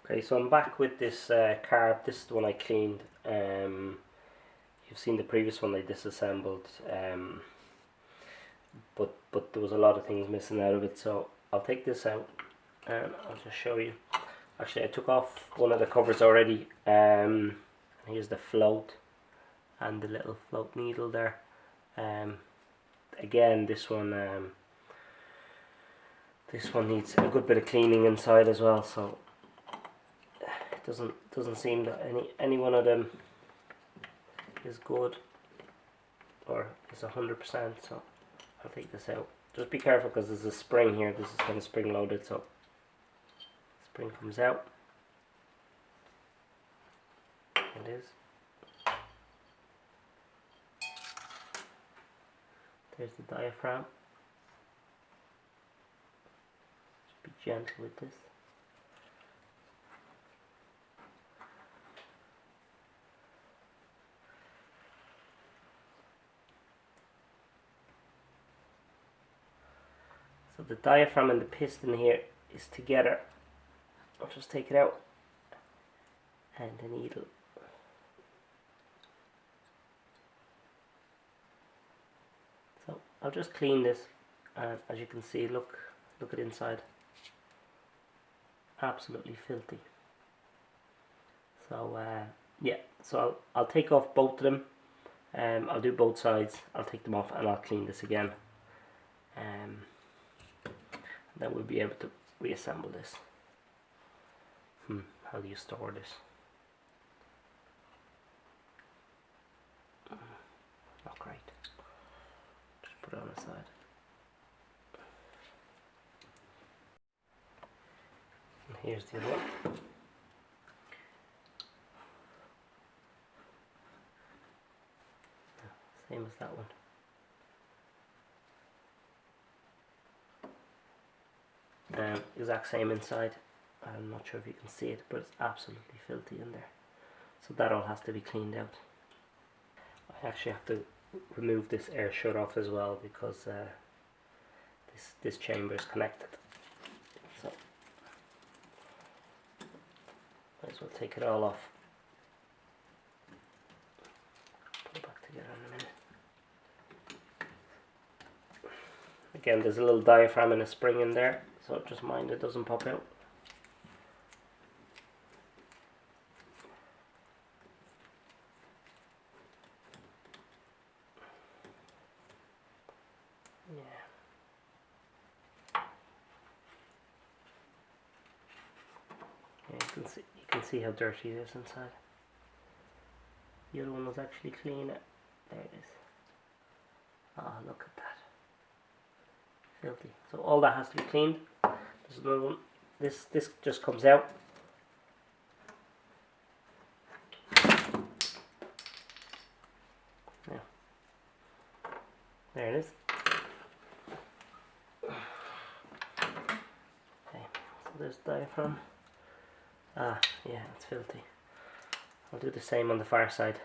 Okay, so I'm back with this carb. This is the one I cleaned. You've seen the previous one I disassembled, but there was a lot of things missing out of it. So I'll take this out and I'll just show you. Actually, I took off one of the covers already. Here's the float and the little float needle there. Again, this one needs a good bit of cleaning inside as well. So doesn't seem that any one of them is good or is 100%. So I'll take this out. Just be careful because there's a spring here. This is kind of spring loaded, so spring comes out. It is. There's the diaphragm. Just be gentle with this. So the diaphragm and the piston here is together. I'll just take it out and the needle. So I'll just clean this, and as you can see, look at inside. Absolutely filthy. So yeah, so I'll take off both of them. I'll do both sides. I'll take them off and I'll clean this again. Then we'll be able to reassemble this. How do you store this? Not great. Just put it on the side. And here's the other one. Same as that one. Exact same inside. I'm not sure if you can see it, but it's absolutely filthy in there. So that all has to be cleaned out. I actually have to remove this air shut off as well because this chamber is connected. So might as well take it all off. Put it back together in a minute. Again, there's a little diaphragm and a spring in there, so just mind it doesn't pop out. Yeah. You can see how dirty it is inside. The other one was actually cleaner. There it is. Ah, look at that. Filthy. So all that has to be cleaned. There's another one. This just comes out. Yeah. There it is. Okay, so there's diaphragm. Ah, yeah, it's filthy. I'll do the same on the far side.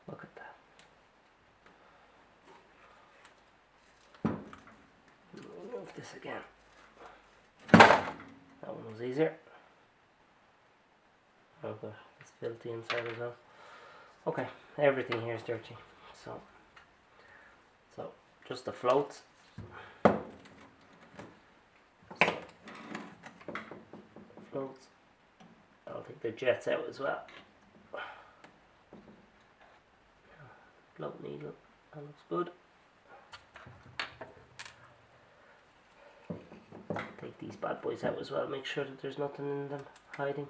Look at that. Remove this again. That one was easier. Oh god, it's filthy inside as well. Okay, everything here is dirty. So just the floats. Floats. I'll take the jets out as well. Float needle, that looks good. Take these bad boys out as well, make sure that there's nothing in them hiding.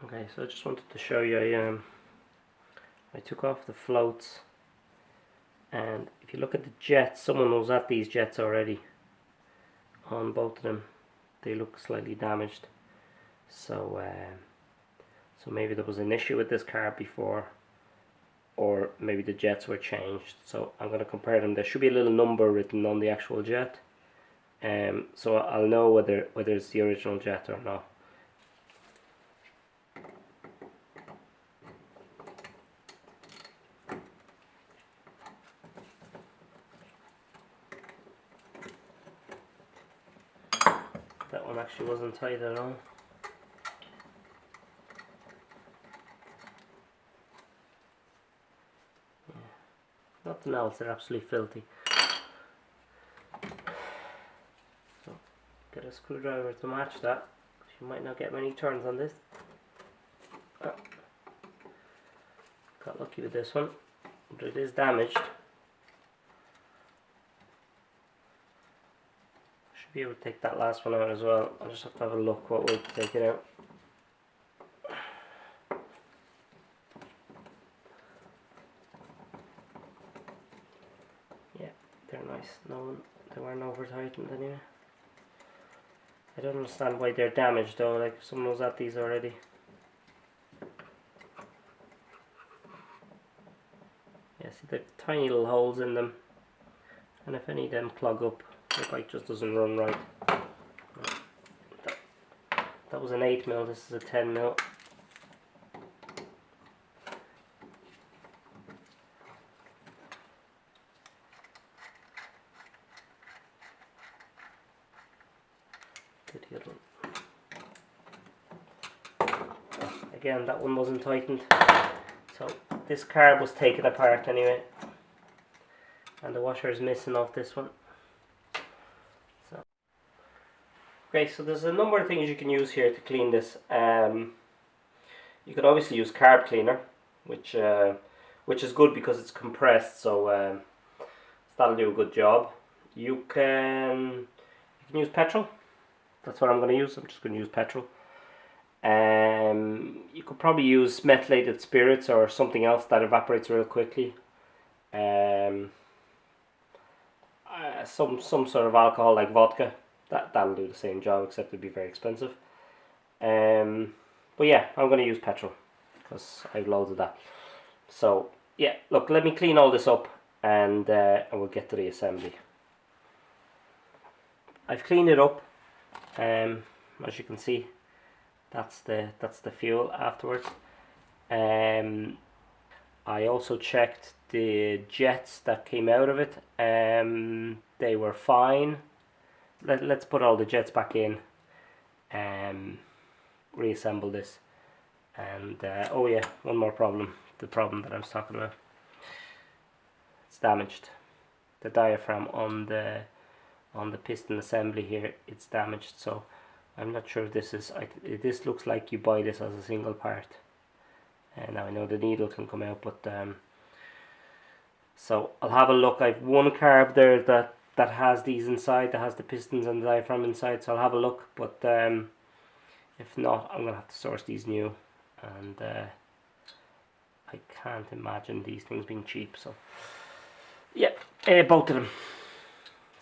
Okay, so I just wanted to show you, I took off the floats, and if you look at the jets, someone was at these jets already on both of them. they look slightly damaged. So so maybe there was an issue with this carb before, or maybe the jets were changed. So I'm going to compare them. There should be a little number written on the actual jet, so I'll know whether it's the original jet or not. That one actually wasn't tight at all. Yeah. Nothing else, they're absolutely filthy. So get a screwdriver to match that. You might not get many turns on this. Got lucky with this one, but it is damaged. Be able to take that last one out as well. I'll just have to have a look what way to take it out. Yeah, they're nice. They weren't over tightened anyway. I don't understand why they're damaged though, like someone was at these already. Yeah, see the tiny little holes in them, and if any of them clog up, the bike just doesn't run right. That was an 8mm, this is a 10mm. The other one. Again, that one wasn't tightened. So this carb was taken apart anyway, and the washer is missing off this one. Okay, so there's a number of things you can use here to clean this. You could obviously use carb cleaner, which is good because it's compressed, so that'll do a good job. You can use petrol. That's what I'm going to use. I'm just going to use petrol. You could probably use methylated spirits or something else that evaporates real quickly. Some sort of alcohol like vodka. That'll do the same job, except it'd be very expensive. But yeah, I'm going to use petrol because I've loads of that. So yeah, look, let me clean all this up, and we'll get to the assembly. I've cleaned it up. As you can see, that's the fuel afterwards. I also checked the jets that came out of it. They were fine. Let's put all the jets back in, reassemble this, and oh yeah, one more problem, the problem that I was talking about. It's damaged. The diaphragm on the piston assembly here, it's damaged, so I'm not sure if this is, this looks like you buy this as a single part. And now I know the needle can come out, but so I'll have a look. I've one carb there that has these inside, that has the pistons and the diaphragm inside, so I'll have a look, but if not, I'm going to have to source these new, and I can't imagine these things being cheap, so yeah, both of them,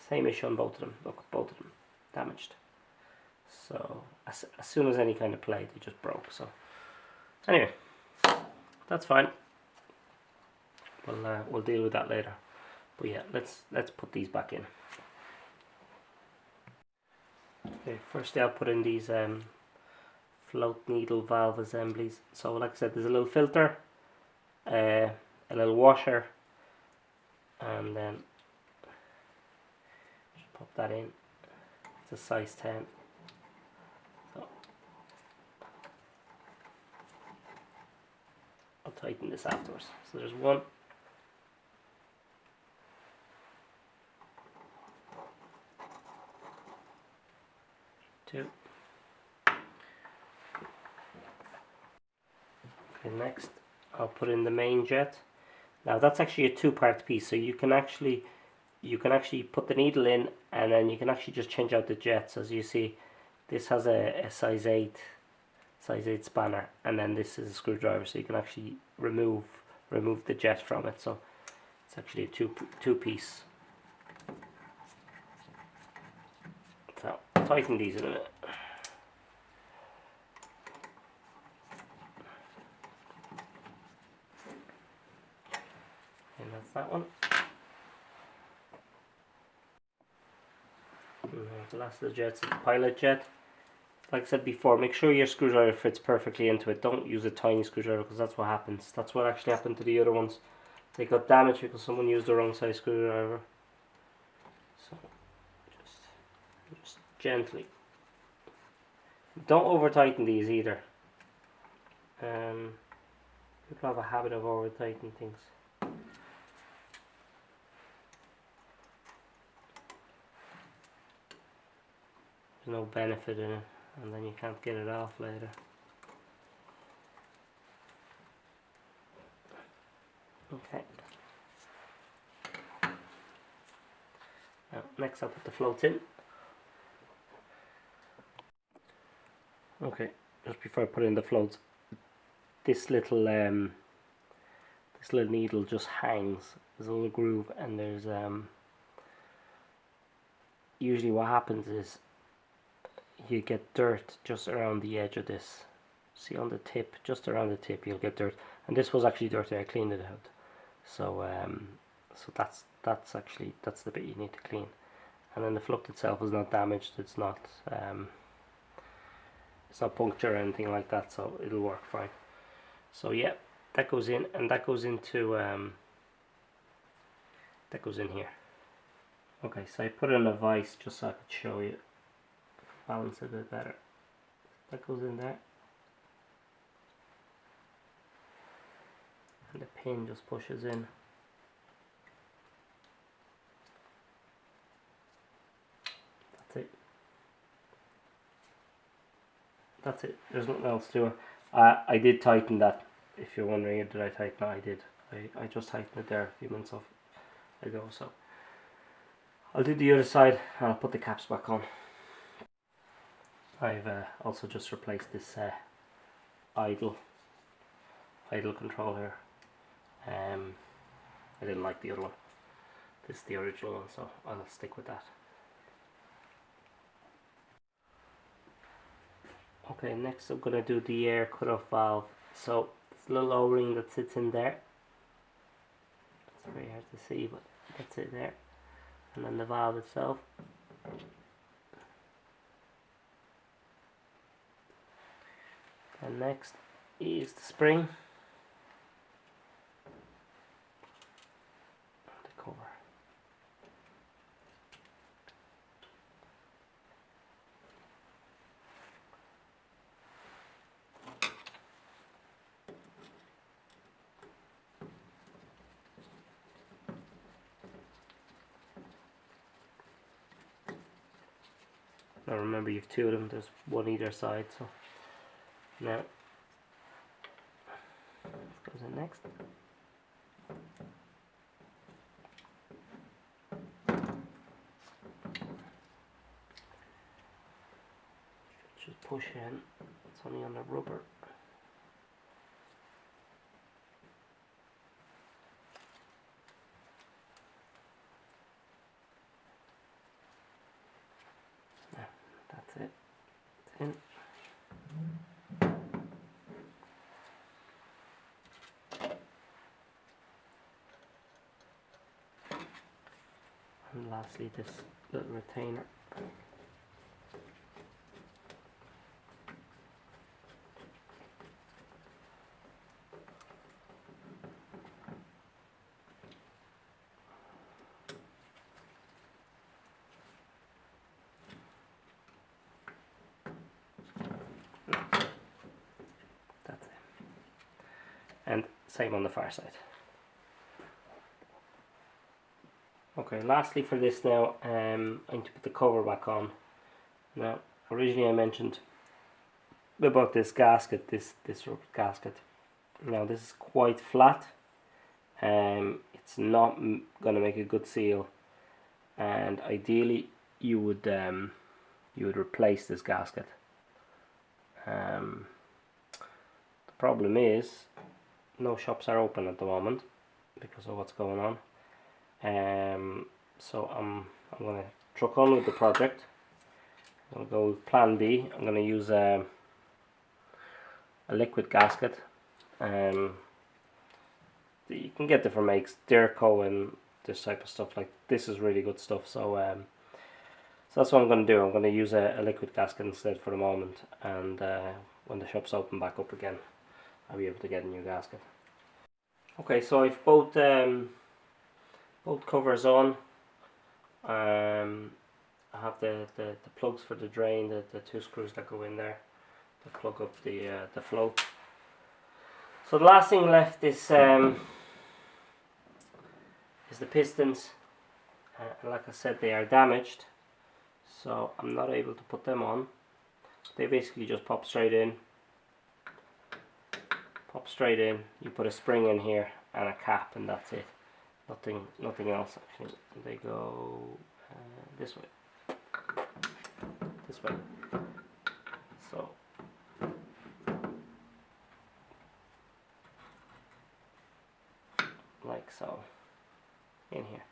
same issue on both of them. Look, both of them damaged, so as soon as any kind of play, they just broke. So anyway, that's fine, we'll deal with that later. But yeah, let's put these back in. Okay, firstly I'll put in these float needle valve assemblies. So like I said, there's a little filter, a little washer, and then just pop that in. It's a size 10. So I'll tighten this afterwards. So there's one. Two. Okay, next I'll put in the main jet. Now that's actually a two-part piece, so you can actually put the needle in, and then you can actually just change out the jets. As you see, this has a size 8 spanner, and then this is a screwdriver, so you can actually remove the jet from it. So it's actually a two piece. So tighten these in a minute. And that's that one. And the last of the jets is the pilot jet. Like I said before, make sure your screwdriver fits perfectly into it. Don't use a tiny screwdriver because that's what happens. That's what actually happened to the other ones. They got damaged because someone used the wrong size screwdriver. So just gently. Don't over tighten these either. People have a habit of over tightening things. There's no benefit in it, and then you can't get it off later. Okay. Now, next I'll put the floats in. Okay, just before I put in the floats, this little needle just hangs. There's a little groove, and there's usually what happens is you get dirt just around the edge of this. See, on the tip, just around the tip, you'll get dirt, and this was actually dirty. I cleaned it out. So so that's the bit you need to clean. And then the float itself is not damaged. It's not punctured or anything like that, so it'll work fine. So yeah, that goes in, and that goes into that goes in here. Okay, so I put it in a vise just so I could show you, balance it a bit better. That goes in there, and the pin just pushes in. That's it. That's it. There's nothing else to it. I did tighten that. If you're wondering, did I tighten it? I did. I just tightened it there a few minutes ago. So I'll do the other side, and I'll put the caps back on. I've also just replaced this idle control here. I didn't like the other one. This is the original one, so I'll stick with that. Okay, next I'm going to do the air cutoff valve. So this little O-ring that sits in there. It's very hard to see, but that's it there. And then the valve itself. And next is the spring. The cover. Now remember, you've two of them, there's one either side, so now this goes in next. Just push in, it's only on the rubber. That's it. It's in. And lastly, this little retainer. That's it. And same on the far side. Okay, lastly for this now, I'm going to put the cover back on. Now, originally I mentioned about this gasket, this rubber gasket. Now this is quite flat. It's not going to make a good seal, and ideally you would replace this gasket. The problem is no shops are open at the moment because of what's going on. So I'm going to truck on with the project. I'll go with plan B. I'm going to use a liquid gasket. You can get different makes, Derco and this type of stuff. Like this is really good stuff. So so that's what I'm going to do. I'm going to use a liquid gasket instead for the moment, and when the shop's open back up again, I'll be able to get a new gasket. Okay, so I've both covers on. I have the plugs for the drain, the two screws that go in there to plug up the flow. So the last thing left is the pistons, and like I said, they are damaged, so I'm not able to put them on. They basically just pop straight in. You put a spring in here and a cap, and that's it. Nothing else actually. They go this way. So like so, in here.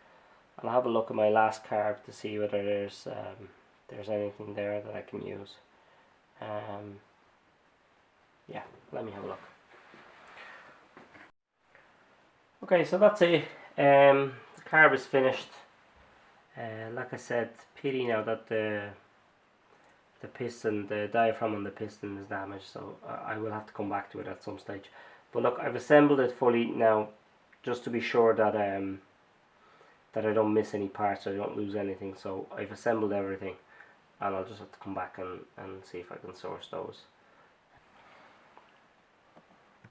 I'll have a look at my last carb to see whether there's anything there that I can use. Yeah, let me have a look. Okay, so that's it. The carb is finished. Like I said, pity now that the piston, the diaphragm on the piston is damaged, so I will have to come back to it at some stage. But look, I've assembled it fully now, just to be sure that that I don't miss any parts, I don't lose anything. So I've assembled everything, and I'll just have to come back and see if I can source those.